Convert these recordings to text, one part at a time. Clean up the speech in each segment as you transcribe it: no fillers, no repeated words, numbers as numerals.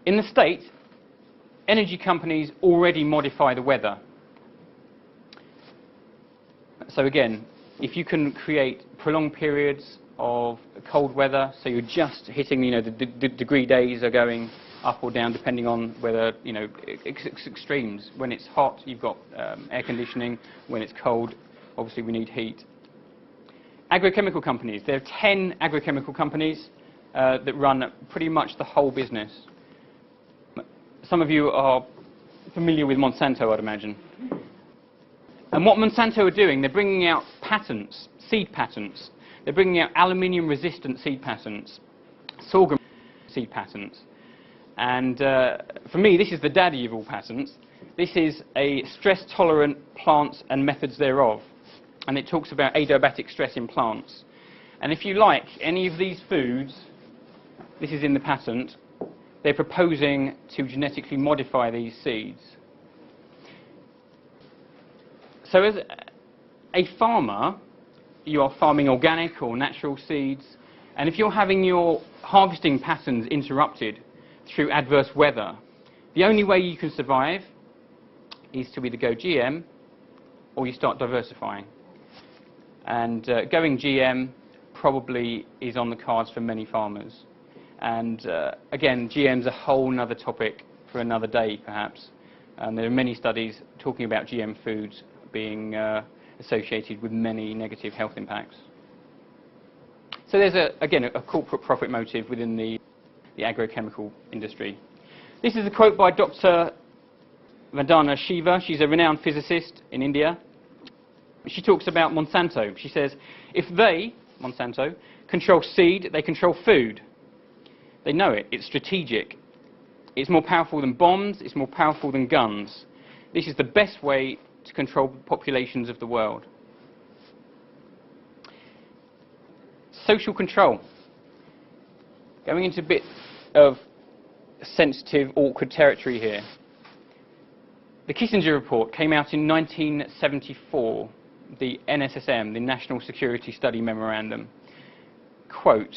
In the States, energy companies already modify the weather. So again, if you can create prolonged periods of cold weather, so you're just hitting, the degree days are going up or down depending on whether, extremes. When it's hot, you've got air conditioning. When it's cold, obviously we need heat. Agrochemical companies. There are 10 agrochemical companies that run pretty much the whole business. Some of you are familiar with Monsanto, I'd imagine. And what Monsanto are doing, they're bringing out patents, seed patents. They're bringing out aluminium-resistant seed patents, sorghum seed patents. And for me, this is the daddy of all patents. This is a stress-tolerant plants and methods thereof. And it talks about adiabatic stress in plants. And if you like any of these foods, this is in the patent, they're proposing to genetically modify these seeds. So as a farmer, you are farming organic or natural seeds, and if you're having your harvesting patterns interrupted through adverse weather, the only way you can survive is to either go GM or you start diversifying. And going GM probably is on the cards for many farmers. And again, GM's a whole other topic for another day, perhaps. And there are many studies talking about GM foods being associated with many negative health impacts. So there's, again, a corporate profit motive within the agrochemical industry. This is a quote by Dr. Vandana Shiva. She's a renowned physicist in India. She talks about Monsanto. She says, if they, Monsanto, control seed, they control food. They know it. It's strategic. It's more powerful than bombs. It's more powerful than guns. This is the best way to control populations of the world. Social control. Going into a bit of sensitive, awkward territory here. The Kissinger report came out in 1974, the NSSM, the National Security Study Memorandum. Quote,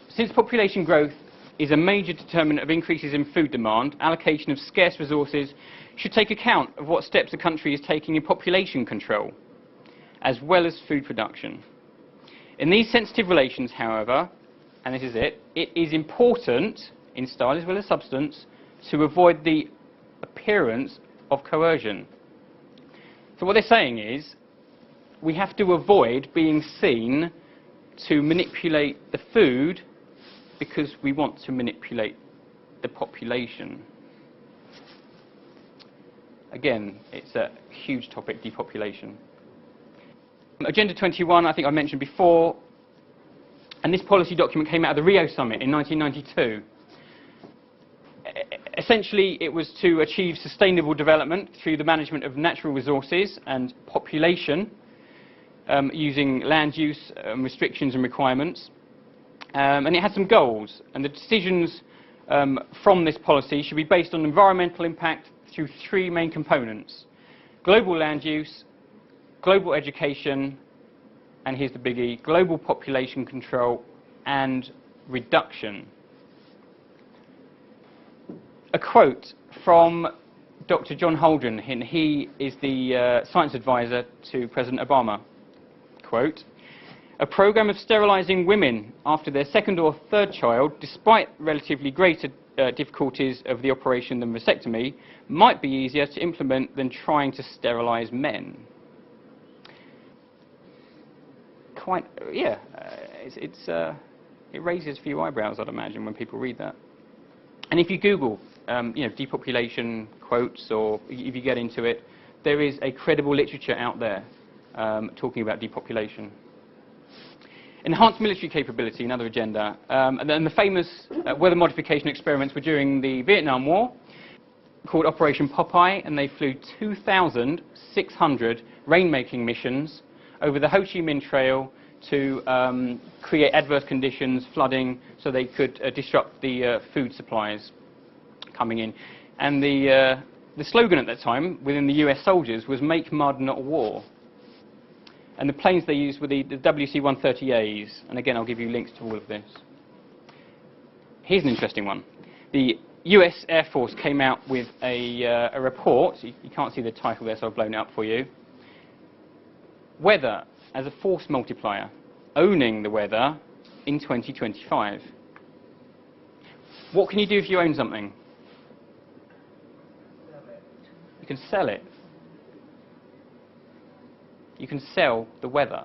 since population growth is a major determinant of increases in food demand, allocation of scarce resources should take account of what steps the country is taking in population control, as well as food production. In these sensitive relations, however, and this is it, it is important, in style as well as substance, to avoid the appearance of coercion. So what they're saying is, we have to avoid being seen to manipulate the food because we want to manipulate the population. Again, it's a huge topic, depopulation. Agenda 21, I think I mentioned before, and this policy document came out of the Rio Summit in 1992. Essentially, it was to achieve sustainable development through the management of natural resources and population, using land use restrictions and requirements. And it had some goals, and the decisions from this policy should be based on environmental impact through three main components: global land use, global education, and here's the biggie, global population control and reduction. A quote from Dr. John Holdren, and he is the science advisor to President Obama. Quote, a program of sterilizing women after their second or third child, despite relatively greater difficulties of the operation than vasectomy, might be easier to implement than trying to sterilize men. Quite, yeah, it raises a few eyebrows, I'd imagine, when people read that. And if you Google, depopulation quotes, or if you get into it, there is a credible literature out there talking about depopulation. Enhanced military capability, another agenda. And then the famous weather modification experiments were during the Vietnam War, called Operation Popeye, and they flew 2,600 rainmaking missions over the Ho Chi Minh Trail to create adverse conditions, flooding, so they could disrupt the food supplies coming in. And the slogan at that time within the US soldiers was "Make mud, not war." And the planes they used were the WC-130As. And again, I'll give you links to all of this. Here's an interesting one. The US Air Force came out with a report. You can't see the title there, so I've blown it up for you. Weather as a force multiplier, owning the weather in 2025. What can you do if you own something? You can sell it. You can sell the weather.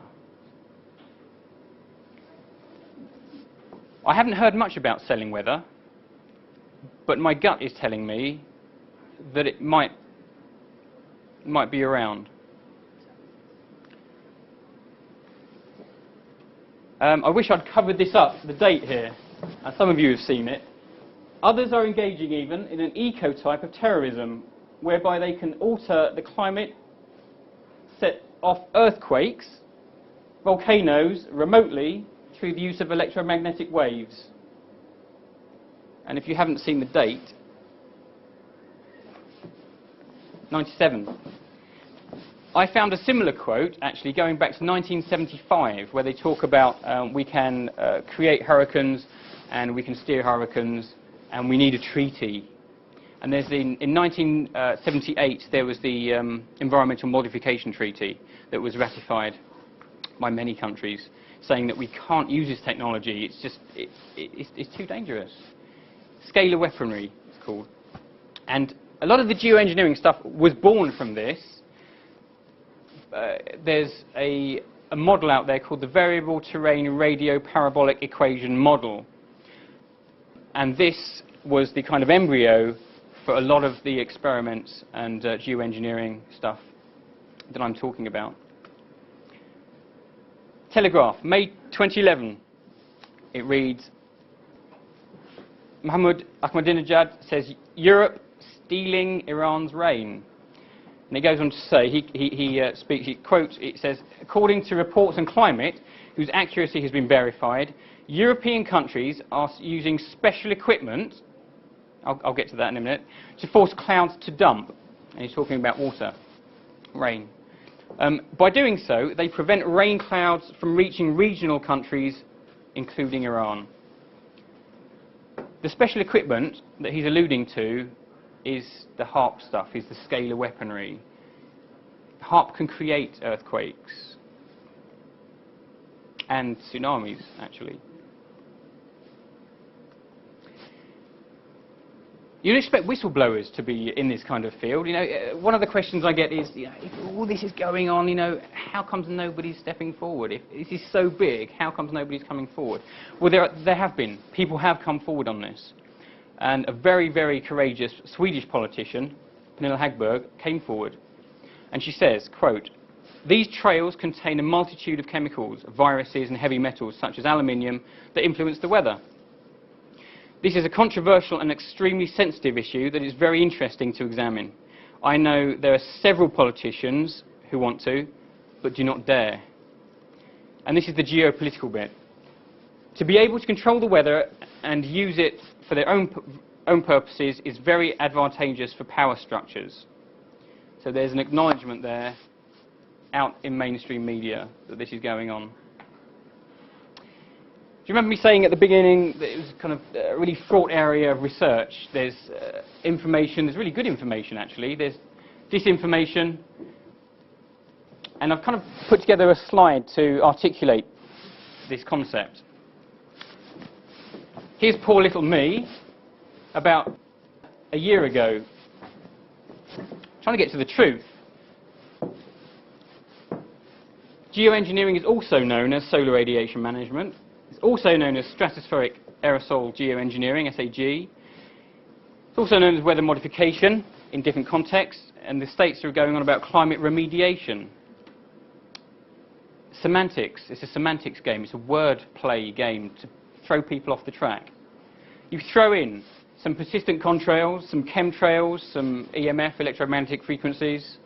I haven't heard much about selling weather, but my gut is telling me that it might be around. I wish I'd covered this up, the date here, and some of you have seen it. Others are engaging even in an eco-type of terrorism, whereby they can alter the climate, set off earthquakes, volcanoes remotely through the use of electromagnetic waves. And if you haven't seen the date, 97. I found a similar quote, actually, going back to 1975, where they talk about we can create hurricanes and we can steer hurricanes and we need a treaty. And there's in 1978, there was the Environmental Modification Treaty that was ratified by many countries, saying that we can't use this technology. It's just, it's too dangerous. Scalar weaponry, it's called. And a lot of the geoengineering stuff was born from this. There's a model out there called the Variable Terrain Radio Parabolic Equation Model. And this was the kind of embryo for a lot of the experiments and geoengineering stuff that I'm talking about. Telegraph, May 2011. It reads, Mohammed Ahmadinejad says, Europe stealing Iran's rain. And it goes on to say, he quotes, it says, according to reports on climate, whose accuracy has been verified, European countries are using special equipment, I'll get to that in a minute, to force clouds to dump. And he's talking about water, rain. By doing so, they prevent rain clouds from reaching regional countries, including Iran. The special equipment that he's alluding to is the HARP stuff, is the scalar weaponry. HARP can create earthquakes and tsunamis, actually. You'd expect whistleblowers to be in this kind of field. You know, one of the questions I get is, you know, if all this is going on, you know, how comes nobody's stepping forward? If this is so big, how comes nobody's coming forward? Well, there have been. People have come forward on this. And a very, very courageous Swedish politician, Pernilla Hagberg, came forward. And she says, quote, these trails contain a multitude of chemicals, viruses and heavy metals, such as aluminium, that influence the weather. This is a controversial and extremely sensitive issue that is very interesting to examine. I know there are several politicians who want to, but do not dare. And this is the geopolitical bit. To be able to control the weather and use it for their own purposes is very advantageous for power structures. So there's an acknowledgement there out in mainstream media that this is going on. Do you remember me saying at the beginning that it was kind of a really fraught area of research? There's information, there's really good information actually, there's disinformation, and I've kind of put together a slide to articulate this concept. Here's poor little me, about a year ago, trying to get to the truth. Geoengineering is also known as solar radiation management. It's also known as stratospheric aerosol geoengineering, SAG. It's also known as weather modification in different contexts, and the states are going on about climate remediation. Semantics, it's a semantics game, it's a word play game to throw people off the track. You throw in some persistent contrails, some chemtrails, some EMF, electromagnetic frequencies,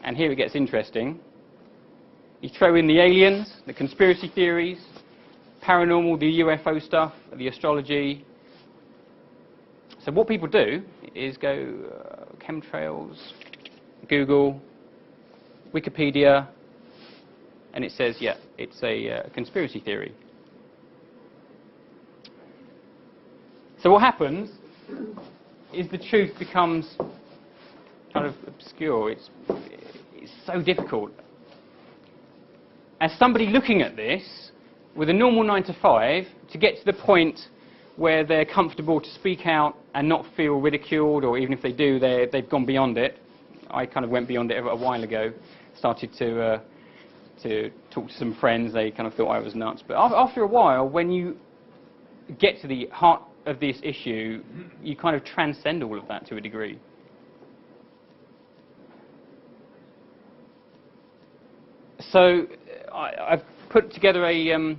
and here it gets interesting. You throw in the aliens, the conspiracy theories, paranormal, the UFO stuff, the astrology. So what people do is go chemtrails, Google, Wikipedia, and it says, yeah, it's a conspiracy theory. So what happens is the truth becomes kind of obscure. It's so difficult. As somebody looking at this, with a normal 9 to 5, to get to the point where they're comfortable to speak out and not feel ridiculed, or even if they do, they've gone beyond it. I kind of went beyond it a while ago, started to talk to some friends. They kind of thought I was nuts. But after a while, when you get to the heart of this issue, you kind of transcend all of that to a degree. So I've put together a